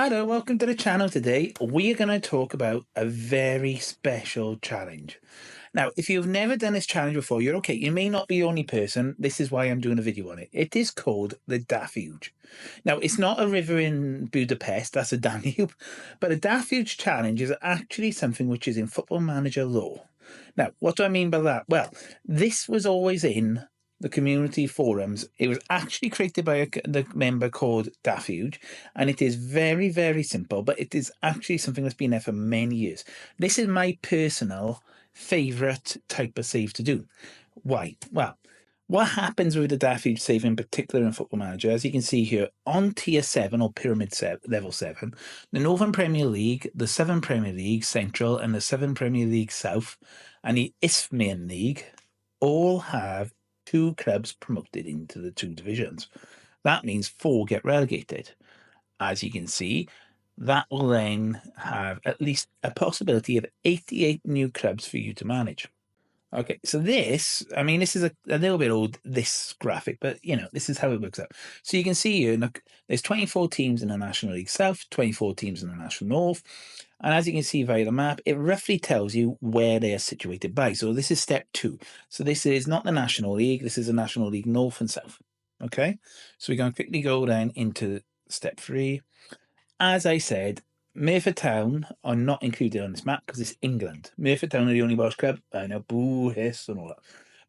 Hello, welcome to the channel. Today we are going to talk about a very special challenge. Now, if you've never done this challenge before, you're okay. You may not be the only person. This is why I'm doing a video on it. It is called the Dafuge. Now, it's not a river in Budapest, that's a Danube, but a Dafuge challenge is actually something which is in Football Manager law. Now, what do I mean by that? Well, this was always in the community forums. It was actually created by the member called Dafuge, and it is very, very simple, but it is actually something that's been there for many years. This is my personal favourite type of save to do. Why? Well, what happens with the Dafuge save in particular in Football Manager, as you can see here, on Tier 7 or Pyramid Level 7, the Northern Premier League, the Southern Premier League Central, and the Southern Premier League South, and the Isthmian League all have 2 clubs promoted into the 2 divisions. That means 4 get relegated. As you can see, that will then have at least a possibility of 88 new clubs for you to manage. Okay, so this is a little bit old, this graphic, but this is how it works out. So you can see here, look, there's 24 teams in the National League South, 24 teams in the National North. And as you can see via the map, it roughly tells you where they are situated by. So this is step 2. So this is not the National League, this is the National League North and South. Okay, so we're going to quickly go down into step 3. As I said, Merthyr Town are not included on this map because it's England. Merthyr Town are the only Welsh club. I know, boo, hiss, and all that.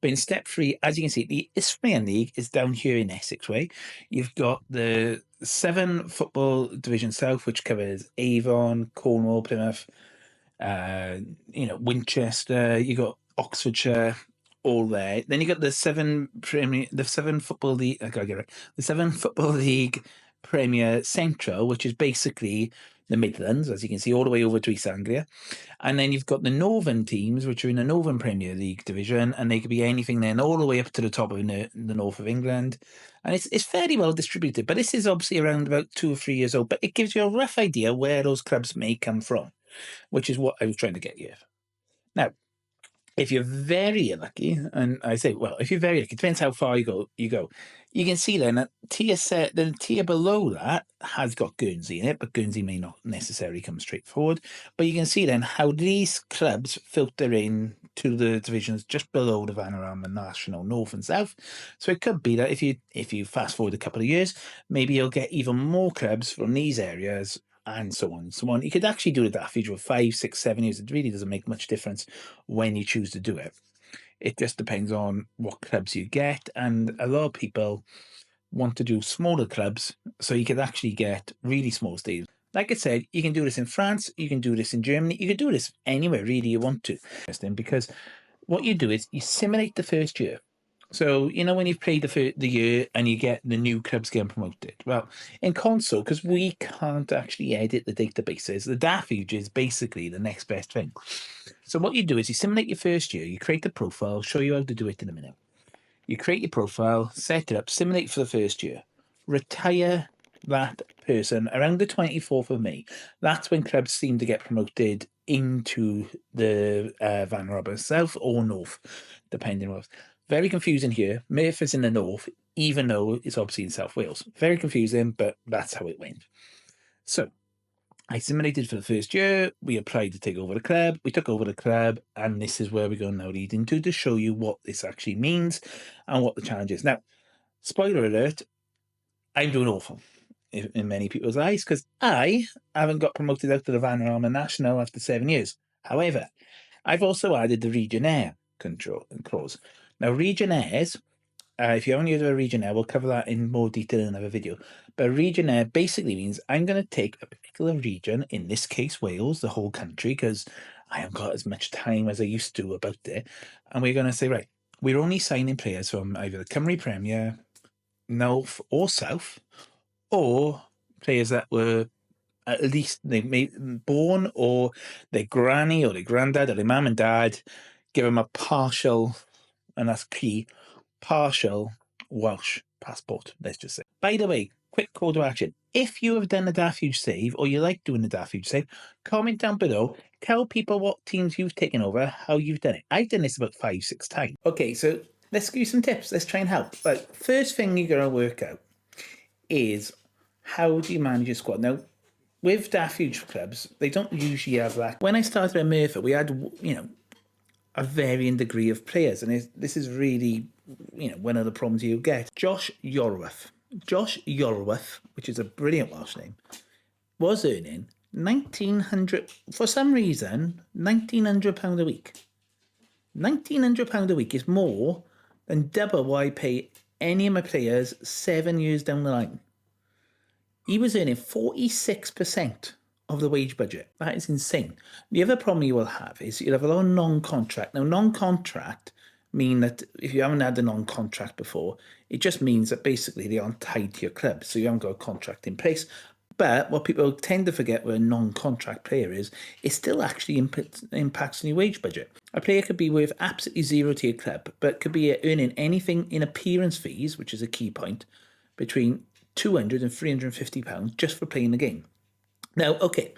But in step 3, as you can see, the Isthmian League is down here in Essex way. You've got the 7 Football Division South, which covers Avon, Cornwall, Plymouth, Winchester. You got Oxfordshire, all there. Then you got the 7 Football League. I gotta get it right. The 7 Football League Premier Central, which is basically the Midlands, as you can see, all the way over to East Anglia. And then you've got the Northern teams, which are in the Northern Premier League division, and they could be anything then all the way up to the top of the north of England. And it's fairly well distributed, but this is obviously around about 2 or 3 years old, but it gives you a rough idea where those clubs may come from, which is what I was trying to get you. Now, if you're very lucky, and I say, well, if you're very lucky, it depends how far you go. You can see then that the tier below that has got Guernsey in it, but Guernsey may not necessarily come straight forward. But you can see then how these clubs filter in to the divisions just below the Vanarama National North and South. So it could be that if you fast forward a couple of years, maybe you'll get even more clubs from these areas, and so on and so on. You could actually do the Dafuge for 5, 6, 7 years. It really doesn't make much difference when you choose to do it. It just depends on what clubs you get, and a lot of people want to do smaller clubs, so you could actually get really small stadiums. Like I said, you can do this in France, you can do this in Germany, you can do this anywhere really you want to. Because what you do is you simulate the first year. So, when you've played the year and you get the new clubs getting promoted. Well, in console, because we can't actually edit the databases, the Dafuge is basically the next best thing. So what you do is you simulate your first year, you create the profile, I'll show you how to do it in a minute. You create your profile, set it up, simulate for the first year, retire that person around the 24th of May. That's when clubs seem to get promoted into the Vanarama South or North, depending on. Very confusing here. Merthyr is in the north, even though it's obviously in South Wales. Very confusing, but that's how it went. So I simulated for the first year. We applied to take over the club. We took over the club, and this is where we're going to now lead into to show you what this actually means and what the challenge is. Now, spoiler alert, I'm doing awful in many people's eyes because I haven't got promoted out to the Vanarama National after 7 years. However, I've also added the Regionaire clause. Now, Regionaires, if you haven't heard of a Regionaire, we'll cover that in more detail in another video. But Regionaire basically means I'm going to take a particular region, in this case Wales, the whole country, because I haven't got as much time as I used to about it. And we're going to say, right, we're only signing players from either the Cymru Premier, North or South, or players that were at least they born, or their granny or their granddad or their mum and dad give them a partial, and that's key, partial Welsh passport, let's just say. By the way, quick call to action. If you have done a Dafuge save, or you like doing the Dafuge save, comment down below. Tell people what teams you've taken over, how you've done it. I've done this about 5, 6 times. Okay, so let's give you some tips. Let's try and help. But first thing you're going to work out is how do you manage your squad. Now, with Dafuge clubs, they don't usually have that. When I started at Merthyr, we had, a varying degree of players, and this is really, one of the problems you get. Josh Yorworth, which is a brilliant Welsh name, was earning 1,900, for some reason, £1,900 a week. £1,900 a week is more than double what I pay any of my players 7 years down the line. He was earning 46% of the wage budget. That is insane. The other problem you will have is you'll have a lot of non-contract. Now, non-contract mean that if you haven't had a non-contract before, it just means that basically they aren't tied to your club, so you haven't got a contract in place. But what people tend to forget with a non-contract player is it still actually impacts on your wage budget. A player could be worth absolutely zero to your club, but could be earning anything in appearance fees, which is a key point, between £200 and £350 just for playing the game. Now, okay,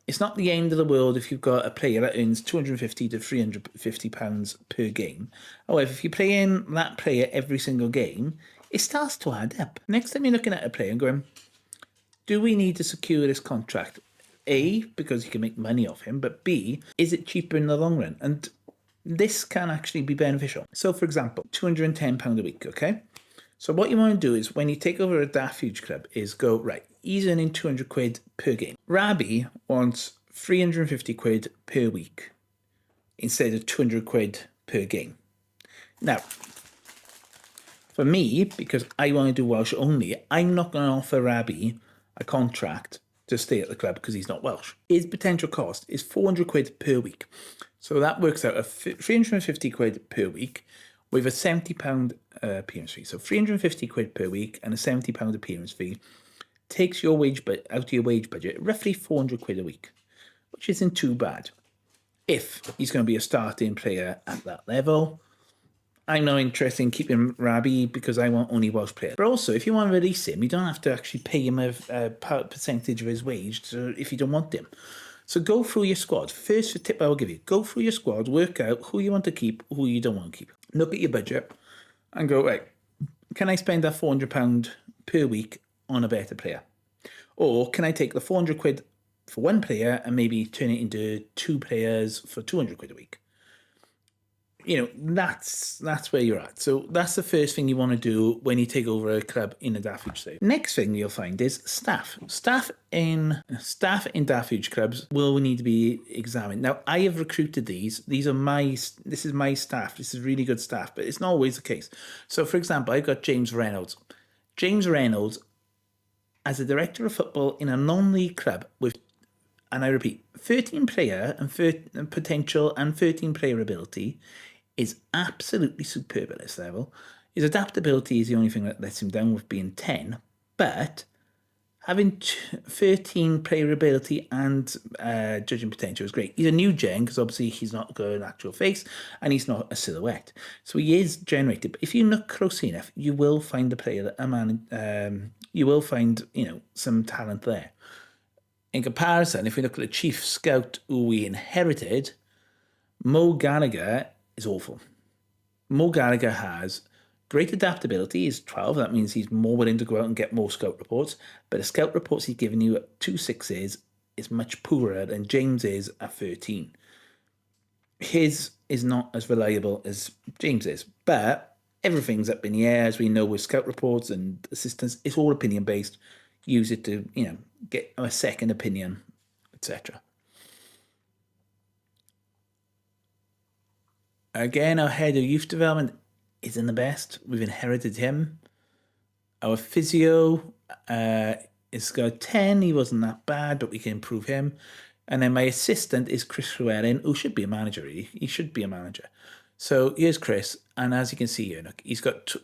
it's not the end of the world if you've got a player that earns £250 to £350 per game. However, if you're playing that player every single game, it starts to add up. Next time you're looking at a player and going, do we need to secure this contract? A, because you can make money off him, but B, is it cheaper in the long run? And this can actually be beneficial. So, for example, £210 a week, okay? So what you want to do is when you take over a Dafuge club is go, right, he's earning 200 quid per game. Rabi wants 350 quid per week instead of 200 quid per game. Now, for me, because I want to do Welsh only, I'm not going to offer Rabi a contract to stay at the club because he's not Welsh. His potential cost is 400 quid per week. So that works out at 350 quid per week with a £70 appearance fee. So 350 quid per week and a £70 appearance fee takes your wage out of your wage budget, roughly 400 quid a week, which isn't too bad. If he's going to be a starting player at that level, I'm not interested in keeping Rabi because I want only Welsh players. But also, if you want to release him, you don't have to actually pay him a percentage of his wage if you don't want him. So go through your squad. First tip I will give you, go through your squad, work out who you want to keep, who you don't want to keep. Look at your budget and go, right, can I spend that £400 per week on a better player? Or can I take the 400 quid for one player and maybe turn it into two players for 200 quid a week? That's where you're at. So that's the first thing you want to do when you take over a club in a Dafuge state. Next thing you'll find is staff. Staff in Dafuge clubs will need to be examined. Now, I have recruited these. This is my staff. This is really good staff, but it's not always the case. So, for example, I've got James Reynolds. James Reynolds, as a director of football in a non-league club with, and I repeat, 13 player and potential and 13 player ability, is absolutely superb at this level. His adaptability is the only thing that lets him down with being 10, but having 13 player ability and judging potential is great. He's a new gen because obviously he's not got an actual face and he's not a silhouette. So he is generated. But if you look closely enough, you will find a player that you will find some talent there. In comparison, if we look at the chief scout who we inherited, Mo Gallagher is awful. Mo Gallagher has great adaptability. He's 12. That means he's more willing to go out and get more scout reports. But the scout reports he's given you at 2.6 is much poorer than James is at 13. His is not as reliable as James is. But everything's up in the air, as we know with scout reports and assistants. It's all opinion-based. Use it to, get a second opinion, etc. Again, our head of youth development isn't the best. We've inherited him. Our physio is got 10. He wasn't that bad, but we can improve him. And then my assistant is Chris Llewellyn, who should be a manager, really. He should be a manager. So here's Chris, and as you can see here, look, he's got,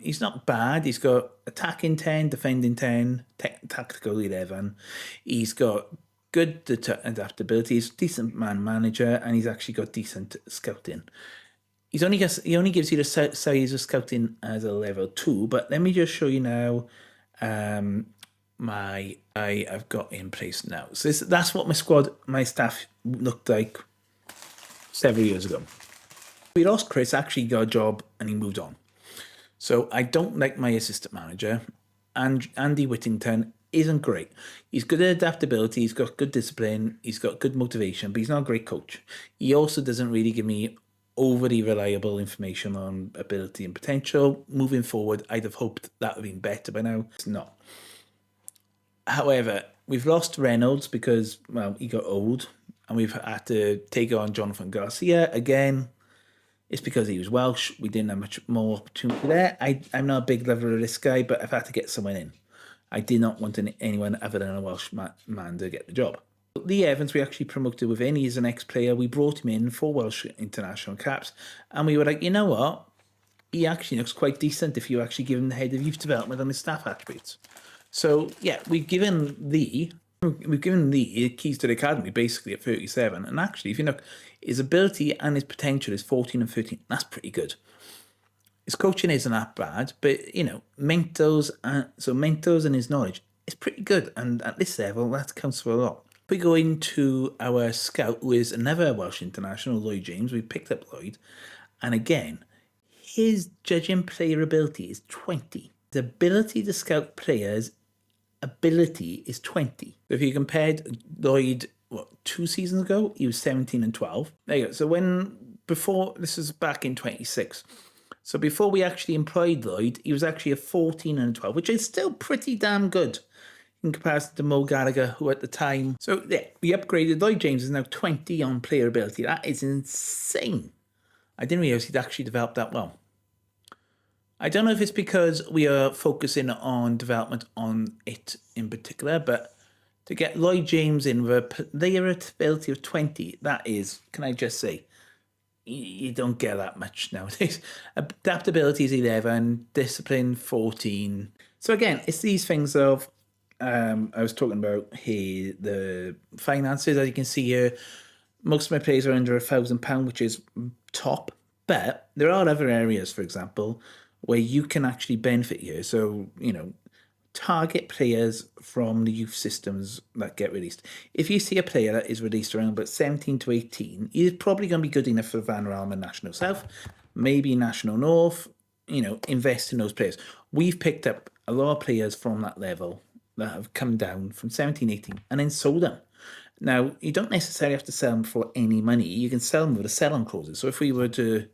he's not bad. He's got attacking 10, defending 10, tactical 11. He's got good adaptability. He's a decent manager, and he's actually got decent scouting. He only gives you the size of scouting as a level 2, but let me just show you now I've got in place now. So that's what my staff looked like several years ago. We lost Chris, actually got a job and he moved on. So I don't like my assistant manager. And Andy Whittington isn't great. He's good at adaptability, he's got good discipline, he's got good motivation, but he's not a great coach. He also doesn't really give me overly reliable information on ability and potential. Moving forward, I'd have hoped that would have been better by now. It's not. However, we've lost Reynolds because, well, he got old, and we've had to take on Jonathan Garcia again. It's because he was Welsh. We didn't have much more opportunity there. I'm not a big lover of this guy, but I've had to get someone in. I did not want anyone other than a Welsh man to get the job. Lee Evans, we actually promoted within. He's an ex-player. We brought him in for Welsh international caps, and we were like, you know what? He actually looks quite decent if you actually give him the head of youth development on his staff attributes. So yeah, we've given Lee keys to the academy basically at 37, and actually, if you look, his ability and his potential is 14 and 13. That's pretty good. His coaching isn't that bad, but Mentos and his knowledge is pretty good, and at this level, that counts for a lot. We go into our scout, who is another Welsh international, Lloyd James. We picked up Lloyd, and again, his judging player ability is 20. The ability to scout players' ability is 20. So if you compared Lloyd, 2 seasons ago, he was 17 and 12. There you go. So before, this is back in 26. So before we actually employed Lloyd, he was actually a 14 and 12, which is still pretty damn good in comparison to Mo Gallagher, who at the time... So yeah, we upgraded. Lloyd James is now 20 on player ability. That is insane. I didn't realise he'd actually developed that well. I don't know if it's because we are focusing on development on it in particular, but to get Lloyd James in with a player ability of 20, that is, can I just say, you don't get that much nowadays. Adaptability is 11, discipline 14. So again, it's these things of, I was talking about here, the finances, as you can see here, most of my players are under £1,000, which is top, but there are other areas, for example, where you can actually benefit here. So, target players from the youth systems that get released. If you see a player that is released around about 17 to 18, he's probably going to be good enough for Van Ralman National South, maybe National North, invest in those players. We've picked up a lot of players from that level that have come down from 17, 18 and then sold them. Now, you don't necessarily have to sell them for any money. You can sell them with a sell-on clauses. So if we were to...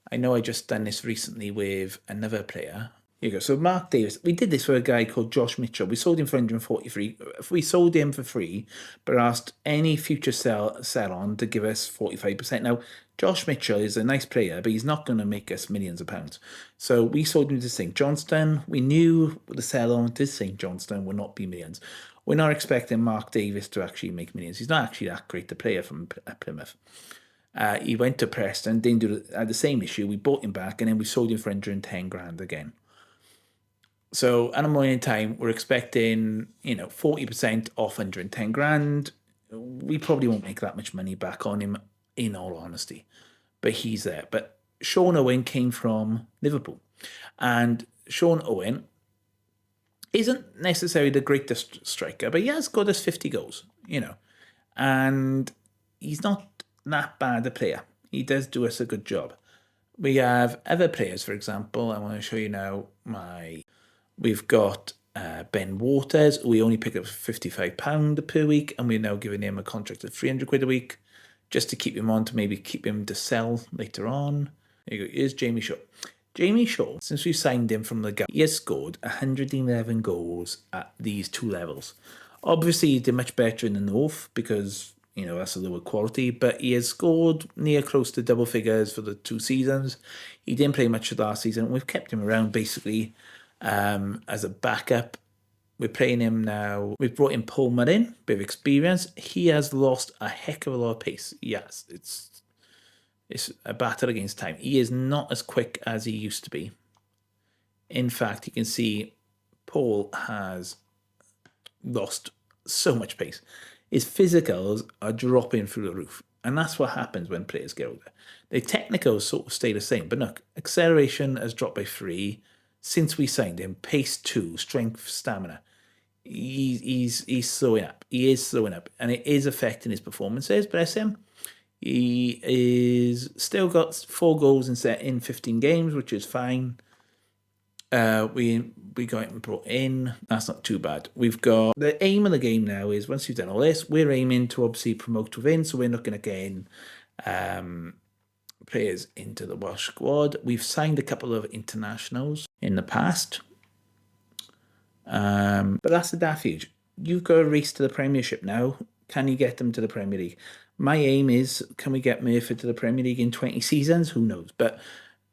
I know I just done this recently with another player. Here you go. So Mark Davis, we did this for a guy called Josh Mitchell. We sold him for 143. We sold him for free, but asked any future sell on to give us 45%. Now, Josh Mitchell is a nice player, but he's not going to make us millions of pounds. So we sold him to St Johnstone. We knew the sell on to St Johnstone would not be millions. We're not expecting Mark Davis to actually make millions. He's not actually that great a player from Plymouth. He went to Preston, didn't do the same issue. We bought him back, and then we sold him for 110 grand again. So at a moment in time, we're expecting 40% off 110 grand. We probably won't make that much money back on him, in all honesty. But he's there. But Sean Owen came from Liverpool, and Sean Owen isn't necessarily the greatest striker, but he has got us 50 goals, and he's not that bad a player. He does do us a good job. We have other players, for example. I want to show you now we've got Ben Waters. We only pick up £55 per week, and we're now giving him a contract of £300 a week just to keep him on, to maybe keep him to sell later on. There you go. Here's Jamie Shaw. Jamie Shaw, since we signed him from the Gap, he has scored 111 goals at these two levels. Obviously, he did much better in the North because that's a lower quality, but he has scored near close to double figures for the 2 seasons. He didn't play much of last season. We've kept him around basically as a backup. We're playing him now. We've brought in Paul Mullin, bit of experience. He has lost a heck of a lot of pace. Yes, it's a battle against time. He is not as quick as he used to be. In fact, you can see Paul has lost so much pace. His physicals are dropping through the roof. And that's what happens when players get older. The technicals sort of stay the same. But look, acceleration has dropped by 3 since we signed him. Pace 2, strength, stamina. He's slowing up. He is slowing up. And it is affecting his performances. Bless him. He is still got 4 goals in 15 games, which is fine. We got him brought in. That's not too bad. We've got the aim of the game now is once you've done all this, we're aiming to obviously promote within. So we're looking at getting players into the Welsh squad. We've signed a couple of internationals in the past. But that's the Dafuge. You've got a race to the Premiership now. Can you get them to the Premier League? My aim is, can we get Murphy to the Premier League in 20 seasons? Who knows? But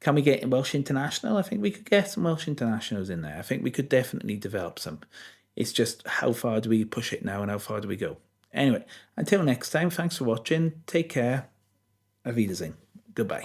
can we get Welsh International? I think we could get some Welsh Internationals in there. I think we could definitely develop some. It's just how far do we push it now and how far do we go? Anyway, until next time, thanks for watching. Take care. Auf Wiedersehen. Goodbye.